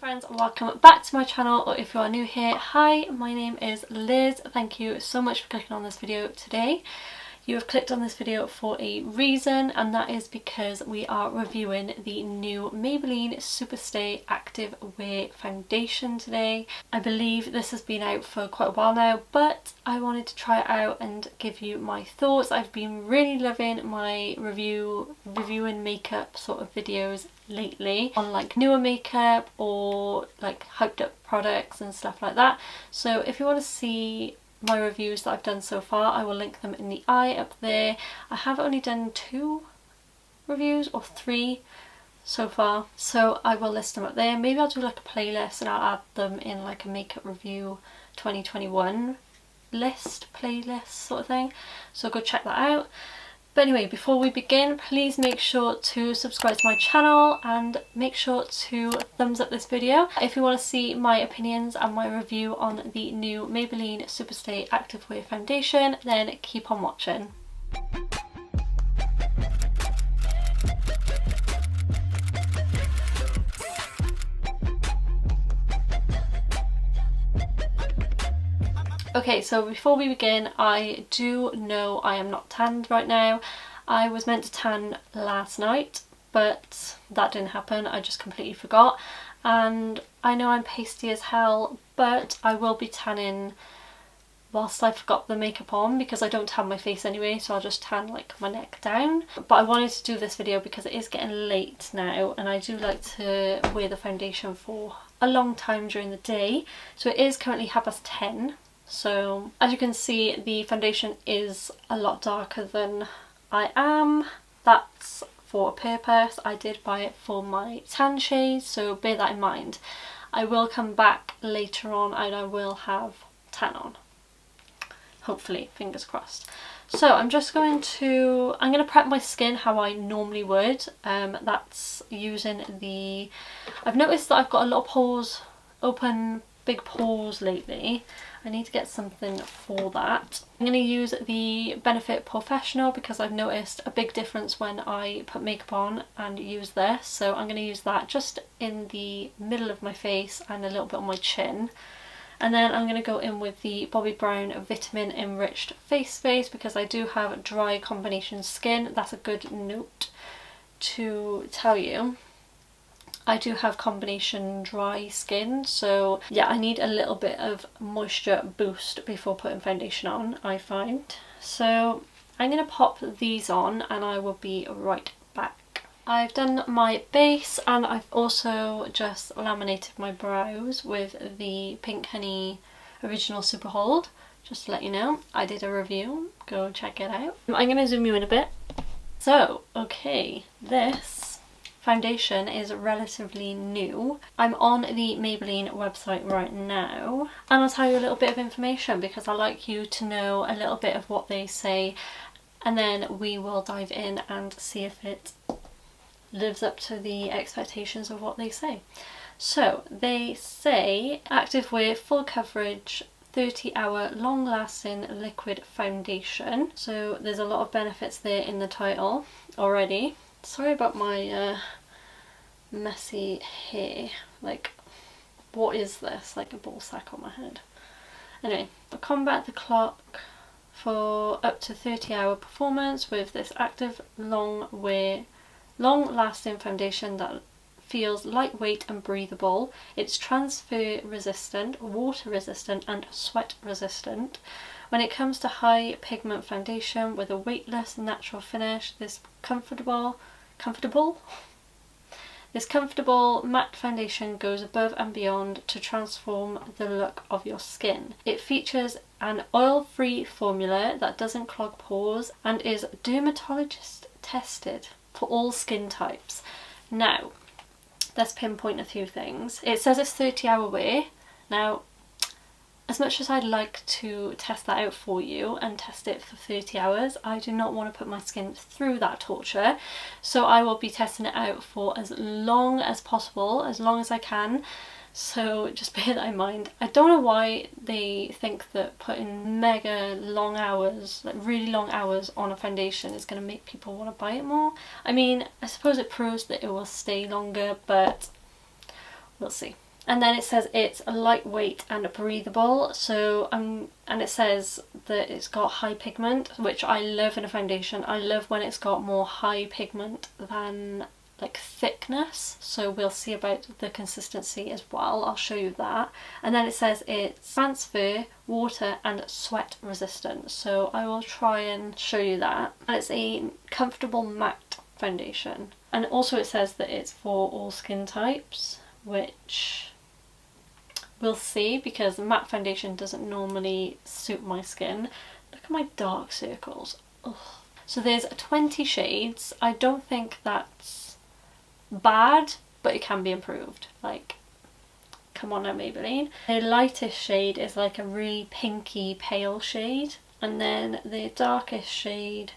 friends, welcome back to my channel, or if you are new here, hi, my name is Liz. Thank you so much for clicking on this video today. You have clicked on this video for a reason, and that is because we are reviewing the new Maybelline Superstay Active Wear Foundation today. I believe this has been out for quite a while now, but I wanted to try it out and give you my thoughts. I've been really loving my reviewing makeup sort of videos lately on like newer makeup or like hyped up products and stuff like that. So if you want to see my reviews that I've done so far, I will link them in the eye up there. I have only done 2 reviews or 3 so far, so I will list them up there. Maybe I'll do like a playlist and I'll add them in like a makeup review 2021 playlist sort of thing, so go check that out. But anyway, before we begin, please make sure to subscribe to my channel and make sure to thumbs up this video. If you want to see my opinions and my review on the new Maybelline Superstay Active Wear Foundation, then keep on watching. Okay, so before we begin, I do know I am not tanned right now. I was meant to tan last night, but that didn't happen. I just completely forgot. And I know I'm pasty as hell, but I will be tanning whilst I've got the makeup on, because I don't tan my face anyway, so I'll just tan like my neck down. But I wanted to do this video because it is getting late now, and I do like to wear the foundation for a long time during the day. So it is currently 10:30. So as you can see, the foundation is a lot darker than I am. That's for a purpose. I did buy it for my tan shade, so bear that in mind. I will come back later on and I will have tan on. Hopefully, fingers crossed. So I'm going to prep my skin how I normally would. That's using the... I've noticed that I've got a lot of pores open, big pores lately. I need to get something for that. I'm going to use the Benefit Professional because I've noticed a big difference when I put makeup on and use this. So I'm going to use that just in the middle of my face and a little bit on my chin. And then I'm going to go in with the Bobbi Brown Vitamin Enriched Face Base because I do have dry combination skin. That's a good note to tell you. I do have combination dry skin, so yeah, I need a little bit of moisture boost before putting foundation on, I find. So I'm going to pop these on and I will be right back. I've done my base and I've also just laminated my brows with the Pink Honey Original Super Hold. Just to let you know, I did a review, go check it out. I'm going to zoom you in a bit. So, okay, this foundation is relatively new. I'm on the Maybelline website right now and I'll tell you a little bit of information because I like you to know a little bit of what they say, and then we will dive in and see if it lives up to the expectations of what they say. So they say active wear, full coverage, 30-hour long-lasting liquid foundation. So there's a lot of benefits there in the title already. Sorry about my messy hair, like what is this, like a ball sack on my head. Anyway, I'll combat the clock for up to 30-hour performance with this active long-lasting foundation that feels lightweight and breathable. It's transfer resistant, water resistant and sweat resistant. When it comes to high pigment foundation with a weightless natural finish, this comfortable matte foundation goes above and beyond to transform the look of your skin. It features an oil-free formula that doesn't clog pores and is dermatologist tested for all skin types. Now, let's pinpoint a few things. It says it's 30-hour wear. Now, as much as I'd like to test that out for you and test it for 30 hours, I do not want to put my skin through that torture. So I will be testing it out for as long as possible, as long as I can. So just bear that in mind. I don't know why they think that putting mega long hours, like really long hours on a foundation is going to make people want to buy it more. I mean, I suppose it proves that it will stay longer, but we'll see. And then it says it's lightweight and breathable, so and it says that it's got high pigment, which I love in a foundation. I love when it's got more high pigment than like thickness, so we'll see about the consistency as well. I'll show you that. And then it says it's transfer, water and sweat resistant, so I will try and show you that. And it's a comfortable matte foundation, and also it says that it's for all skin types, which we'll see, because matte foundation doesn't normally suit my skin. Look at my dark circles. Ugh. So there's 20 shades. I don't think that's bad, but it can be improved. Like, come on now, Maybelline. The lightest shade is like a really pinky pale shade, and then the darkest shade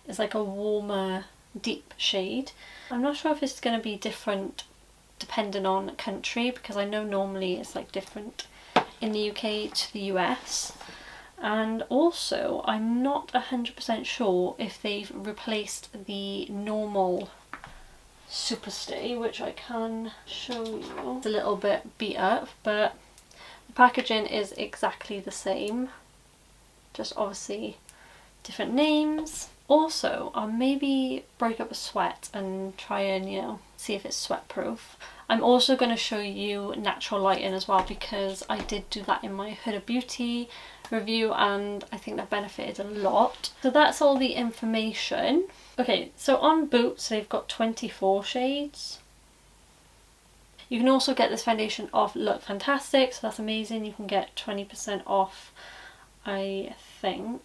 is like a warmer deep shade. I'm not sure if it's going to be different depending on country, because I know normally it's like different in the UK to the US. And also I'm not 100% sure if they've replaced the normal Superstay, which I can show you. It's a little bit beat up, but the packaging is exactly the same, just obviously different names. Also, I'll maybe break up a sweat and try and, you know, see if it's sweat proof. I'm also going to show you natural lighting as well, because I did do that in my Huda Beauty review and I think that benefited a lot. So that's all the information. Okay, so on Boots they've got 24 shades. You can also get this foundation off Look Fantastic, so that's amazing. You can get 20% off, I think.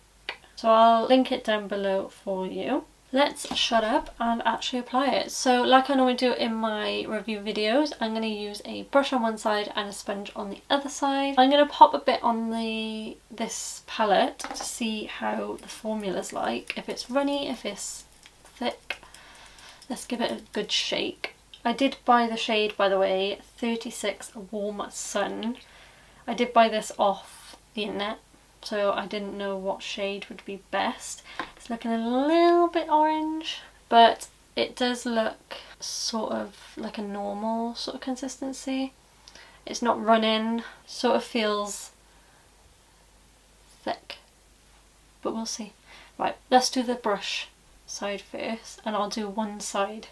So I'll link it down below for you. Let's shut up and actually apply it. So like I normally do in my review videos, I'm going to use a brush on one side and a sponge on the other side. I'm going to pop a bit on this palette to see how the formula's like. If it's runny, if it's thick. Let's give it a good shake. I did buy the shade, by the way, 36 Warm Sun. I did buy this off the internet, so I didn't know what shade would be best. It's looking a little bit orange, but it does look sort of like a normal sort of consistency. It's not running, sort of feels thick, but we'll see. Right, let's do the brush side first, and I'll do one side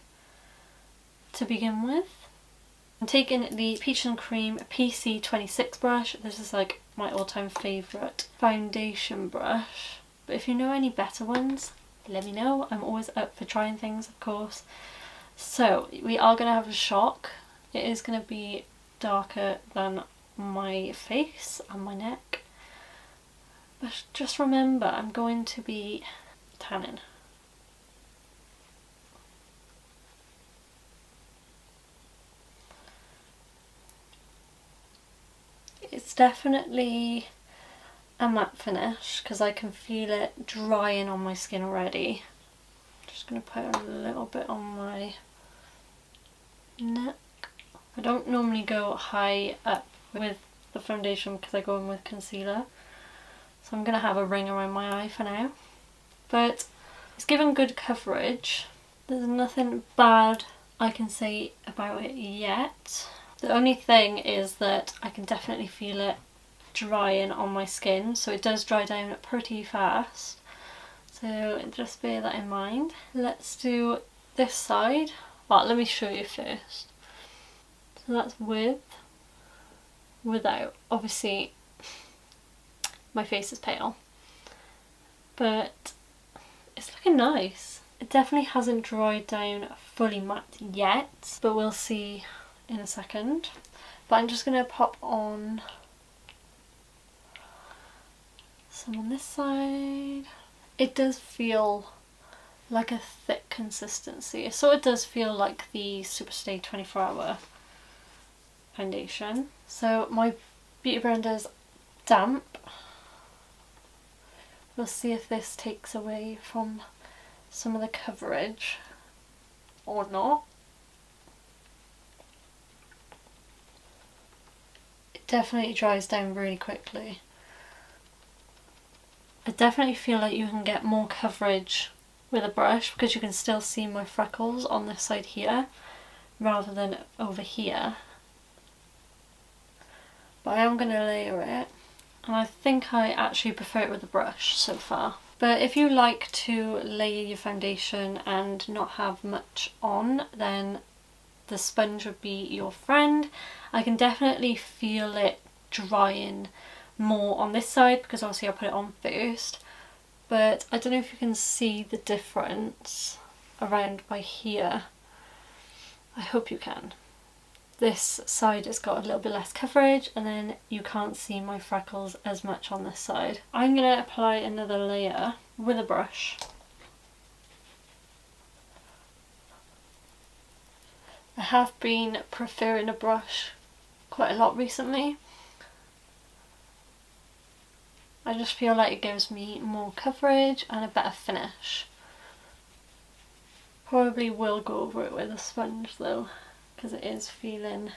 to begin with. I'm taking the Peach and Cream PC26 brush. This is like my all-time favourite foundation brush, but if you know any better ones, let me know. I'm always up for trying things, of course. So we are going to have a shock. It is going to be darker than my face and my neck, but just remember I'm going to be tanning. It's definitely a matte finish because I can feel it drying on my skin already. Just going to put a little bit on my neck. I don't normally go high up with the foundation because I go in with concealer, so I'm going to have a ring around my eye for now. But it's given good coverage. There's nothing bad I can say about it yet. The only thing is that I can definitely feel it drying on my skin, so it does dry down pretty fast. So just bear that in mind. Let's do this side. Well, let me show you first. So that's with, without. Obviously my face is pale, but it's looking nice. It definitely hasn't dried down fully matte yet, but we'll see in a second. But I'm just going to pop on some on this side. It does feel like a thick consistency, so it does feel like the Superstay 24-hour foundation. So my beauty blender's damp. We'll see if this takes away from some of the coverage or not. Definitely dries down really quickly. I definitely feel like you can get more coverage with a brush because you can still see my freckles on this side here rather than over here. but I am going to layer it, and I think I actually prefer it with a brush so far. But if you like to layer your foundation and not have much on, then the sponge would be your friend. I can definitely feel it drying more on this side because obviously I put it on first, but I don't know if you can see the difference around by here. I hope you can. This side has got a little bit less coverage, and then you can't see my freckles as much on this side. I'm going to apply another layer with a brush. I have been preferring a brush quite a lot recently. I just feel like it gives me more coverage and a better finish. Probably will go over it with a sponge though, because it is feeling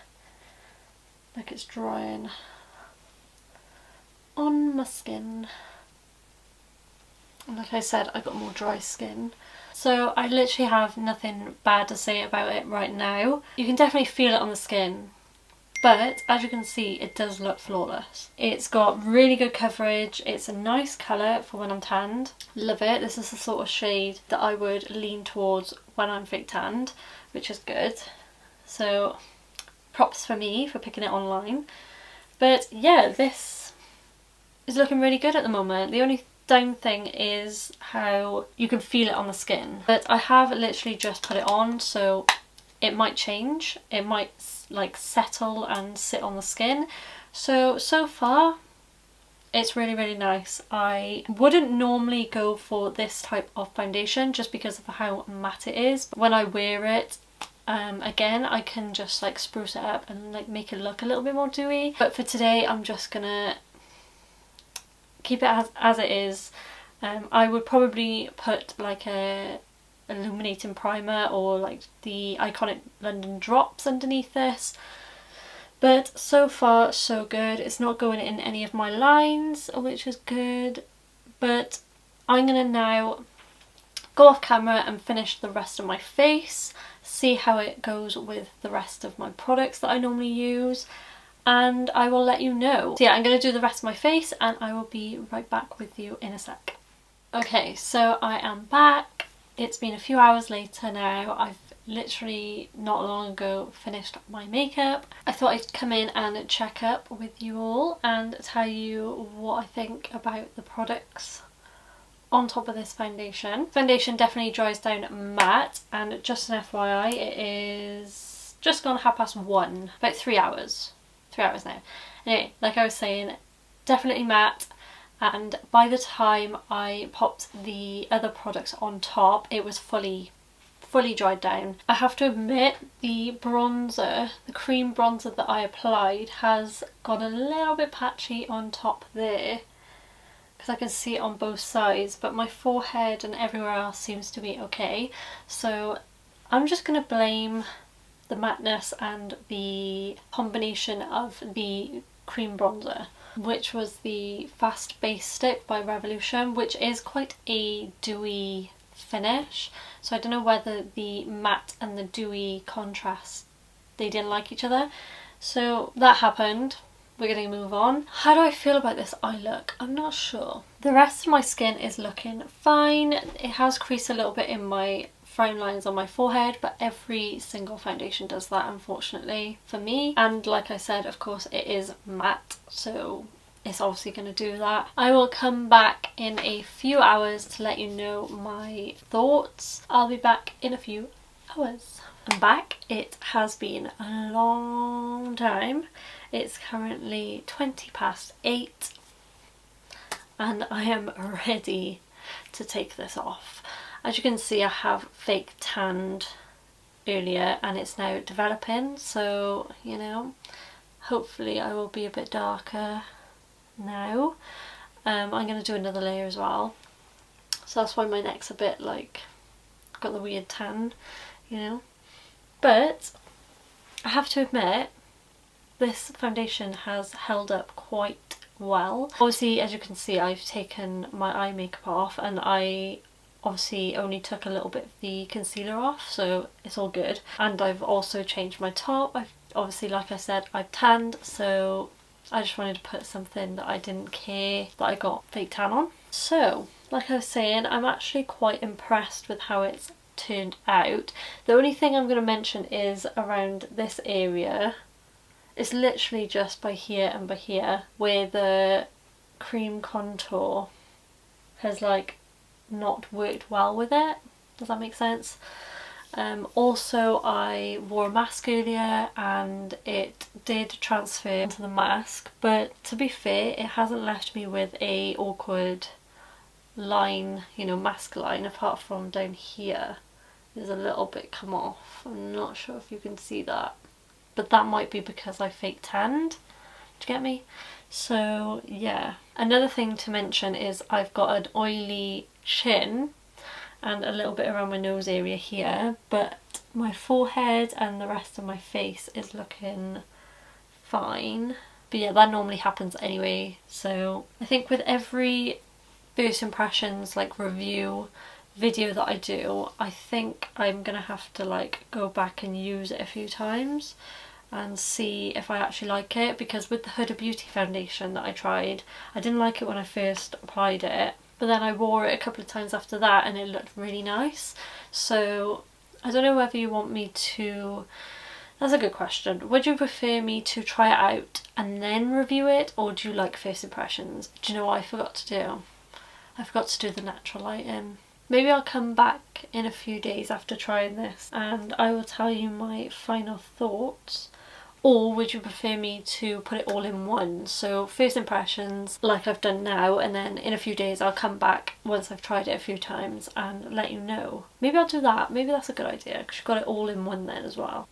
like it's drying on my skin. And like I said, I've got more dry skin. So I literally have nothing bad to say about it right now. You can definitely feel it on the skin, but as you can see, it does look flawless. It's got really good coverage. It's a nice colour for when I'm tanned. Love it. This is the sort of shade that I would lean towards when I'm fake tanned, which is good. So props for me for picking it online. But yeah, this is looking really good at the moment. The only down thing is how you can feel it on the skin, but I have literally just put it on, so it might change. It might like settle and sit on the skin. So far it's really nice. I wouldn't normally go for this type of foundation just because of how matte it is, but when I wear it again, I can just like spruce it up and like make it look a little bit more dewy. But for today I'm just gonna keep it as it is. I would probably put like a illuminating primer or like the iconic London drops underneath this, but so far so good. It's not going in any of my lines, which is good, but I'm gonna now go off camera and finish the rest of my face, see how it goes with the rest of my products that I normally use, and I will let you know. So yeah, I'm going to do the rest of my face and I will be right back with you in a sec. Okay, so I am back. It's been a few hours later now. I've literally not long ago finished my makeup. I thought I'd come in and check up with you all and tell you what I think about the products on top of this foundation. Foundation definitely dries down matte, and just an FYI, it is just gone 1:30, about 3 hours. 3 hours now. Anyway, like I was saying, definitely matte, and by the time I popped the other products on top, it was fully dried down. I have to admit, the bronzer, the cream bronzer that I applied has got a little bit patchy on top there, because I can see it on both sides, but my forehead and everywhere else seems to be okay. So I'm just going to blame the matteness and the combination of the cream bronzer, which was the Fast Base Stick by Revolution, which is quite a dewy finish. So I don't know whether the matte and the dewy contrast, they didn't like each other. So that happened. We're going to move on. How do I feel about this eye look? I'm not sure. The rest of my skin is looking fine. It has creased a little bit in my frown lines on my forehead, but every single foundation does that, unfortunately, for me. And like I said, of course, it is matte, so it's obviously going to do that. I will come back in a few hours to let you know my thoughts. I'll be back in a few hours. I'm back. It has been a long time. It's currently 8:20 and I am ready to take this off. As you can see, I have fake tanned earlier and it's now developing, so you know, hopefully I will be a bit darker now. I'm going to do another layer as well, so that's why my neck's a bit like got the weird tan, you know. But I have to admit, this foundation has held up quite well. Obviously, as you can see, I've taken my eye makeup off and I obviously only took a little bit of the concealer off, so it's all good. And I've also changed my top. I've obviously, like I said, I've tanned, so I just wanted to put something that I didn't care that I got fake tan on. So, like I was saying, I'm actually quite impressed with how it's turned out. The only thing I'm going to mention is around this area. It's literally just by here and by here where the cream contour has like not worked well with it. Does that make sense? Also, I wore a mask earlier and it did transfer into the mask, but to be fair, it hasn't left me with a awkward line, you know, mask line, apart from down here. There's a little bit come off. I'm not sure if you can see that, but that might be because I fake tanned. Do you get me? So yeah. Another thing to mention is I've got an oily chin and a little bit around my nose area here, but my forehead and the rest of my face is looking fine. But yeah, that normally happens anyway. So I think with every first impressions like review video that I do, I think I'm gonna have to like go back and use it a few times and see if I actually like it, because with the Huda Beauty foundation that I tried, I didn't like it when I first applied it, but then I wore it a couple of times after that and it looked really nice. So I don't know whether you want me to... That's a good question. Would you prefer me to try it out and then review it, or do you like first impressions? Do you know what I forgot to do? I forgot to do the natural lighting. Maybe I'll come back in a few days after trying this and I will tell you my final thoughts. Or would you prefer me to put it all in one? So first impressions like I've done now, and then in a few days I'll come back once I've tried it a few times and let you know. Maybe I'll do that. Maybe that's a good idea, because you've got it all in one then as well.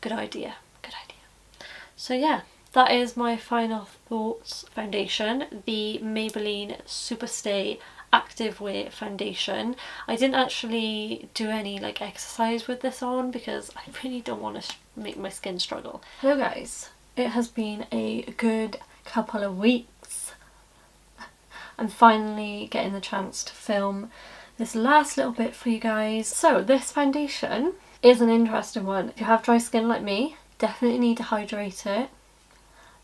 Good idea. Good idea. So yeah, that is my final thoughts foundation. The Maybelline Superstay Active Wear foundation. I didn't actually do any like exercise with this on because I really don't want to make my skin struggle. Hello guys, it has been a good couple of weeks. I'm finally getting the chance to film this last little bit for you guys. So this foundation is an interesting one. If you have dry skin like me, definitely need to hydrate it.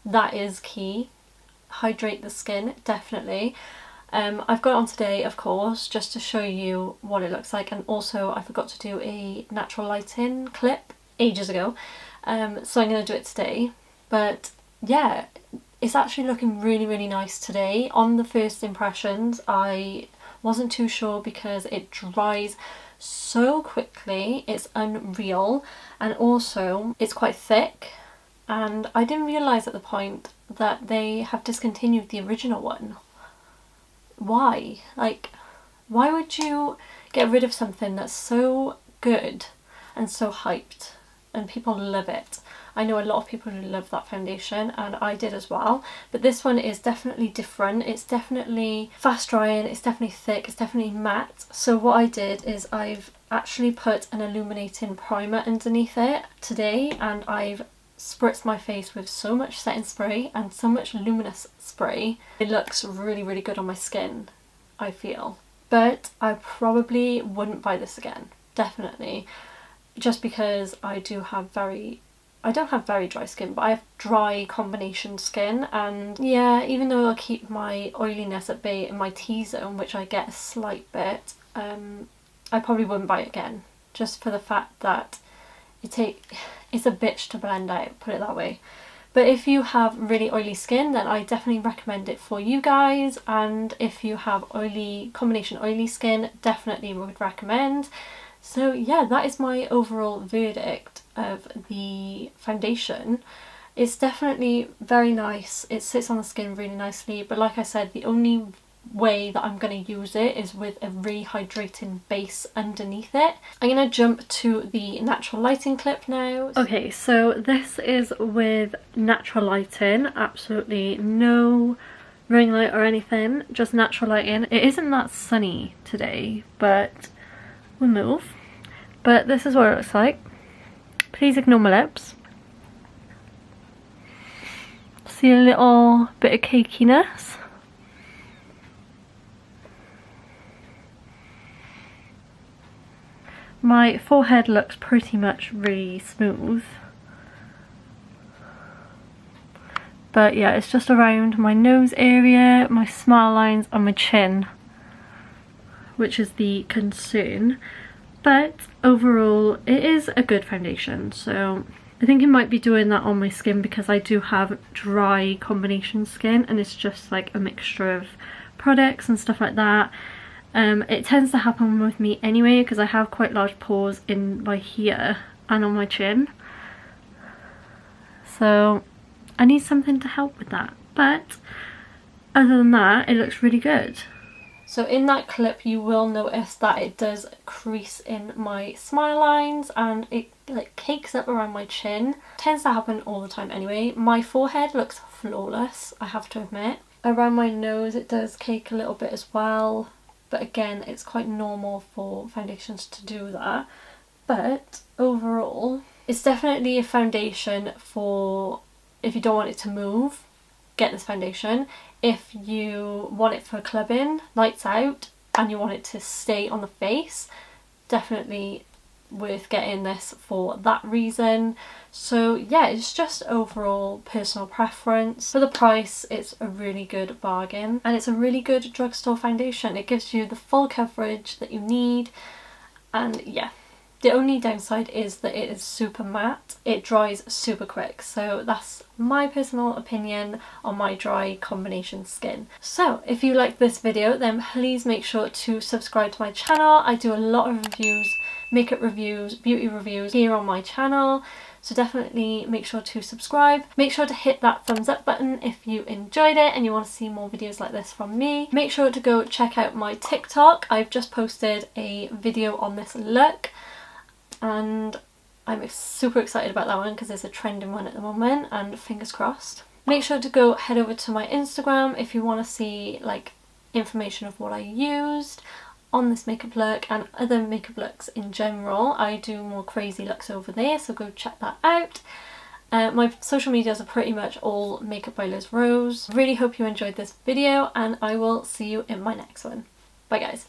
That is key. Hydrate the skin, definitely. I've got it on today, of course, just to show you what it looks like, and also I forgot to do a natural lighting clip ages ago, so I'm going to do it today. But yeah, it's actually looking really, really nice today. On the first impressions, I wasn't too sure because it dries so quickly, it's unreal, and also it's quite thick, and I didn't realise at the point that they have discontinued the original one. Why? Like, why would you get rid of something that's so good and so hyped and people love it? I know a lot of people who love that foundation and I did as well, but this one is definitely different. It's definitely fast drying, it's definitely thick, it's definitely matte. So what I did is I've actually put an illuminating primer underneath it today, and I've spritzed my face with so much setting spray and so much luminous spray. It looks really, really good on my skin, I feel. But I probably wouldn't buy this again, definitely. Just because I don't have very dry skin, but I have dry combination skin, and yeah, even though I'll keep my oiliness at bay in my T-zone, which I get a slight bit, I probably wouldn't buy it again, just for the fact that it's a bitch to blend out, put it that way. But if you have really oily skin, then I definitely recommend it for you guys, and if you have combination oily skin, definitely would recommend. So yeah, that is my overall verdict of the foundation. It's definitely very nice, it sits on the skin really nicely, but like I said, the only way that I'm going to use it is with a rehydrating base underneath it. I'm going to jump to the natural lighting clip now. Okay, so this is with natural lighting, absolutely no ring light or anything, just natural lighting. It isn't that sunny today, but we'll move. But this is what it looks like. Please ignore my lips. See a little bit of cakiness. My forehead looks pretty much really smooth. But yeah, it's just around my nose area, my smile lines and my chin, which is the concern. But overall it is a good foundation, so I think it might be doing that on my skin because I do have dry combination skin and it's just like a mixture of products and stuff like that. It tends to happen with me anyway because I have quite large pores in my here and on my chin, so I need something to help with that. But other than that, it looks really good. So in that clip you will notice that it does crease in my smile lines and it like cakes up around my chin. It tends to happen all the time anyway. My forehead looks flawless, I have to admit. Around my nose it does cake a little bit as well, but again it's quite normal for foundations to do that. But overall it's definitely a foundation for if you don't want it to move, get this foundation. If you want it for clubbing, nights out, and you want it to stay on the face, definitely worth getting this for that reason. So yeah, it's just overall personal preference. For the price, it's a really good bargain and it's a really good drugstore foundation. It gives you the full coverage that you need, and yeah. The only downside is that it is super matte. It dries super quick, so that's my personal opinion on my dry combination skin. So if you like this video, then please make sure to subscribe to my channel. I do a lot of reviews, makeup reviews, beauty reviews here on my channel, so definitely make sure to subscribe. Make sure to hit that thumbs up button if you enjoyed it and you want to see more videos like this from me. Make sure to go check out my TikTok. I've just posted a video on this look, and I'm super excited about that one because there's a trending one at the moment, and fingers crossed. Make sure to go head over to my Instagram if you want to see like information of what I used on this makeup look and other makeup looks in general. I do more crazy looks over there, so go check that out. My social medias are pretty much all Makeup by Liz Rose. Really hope you enjoyed this video and I will see you in my next one. Bye guys.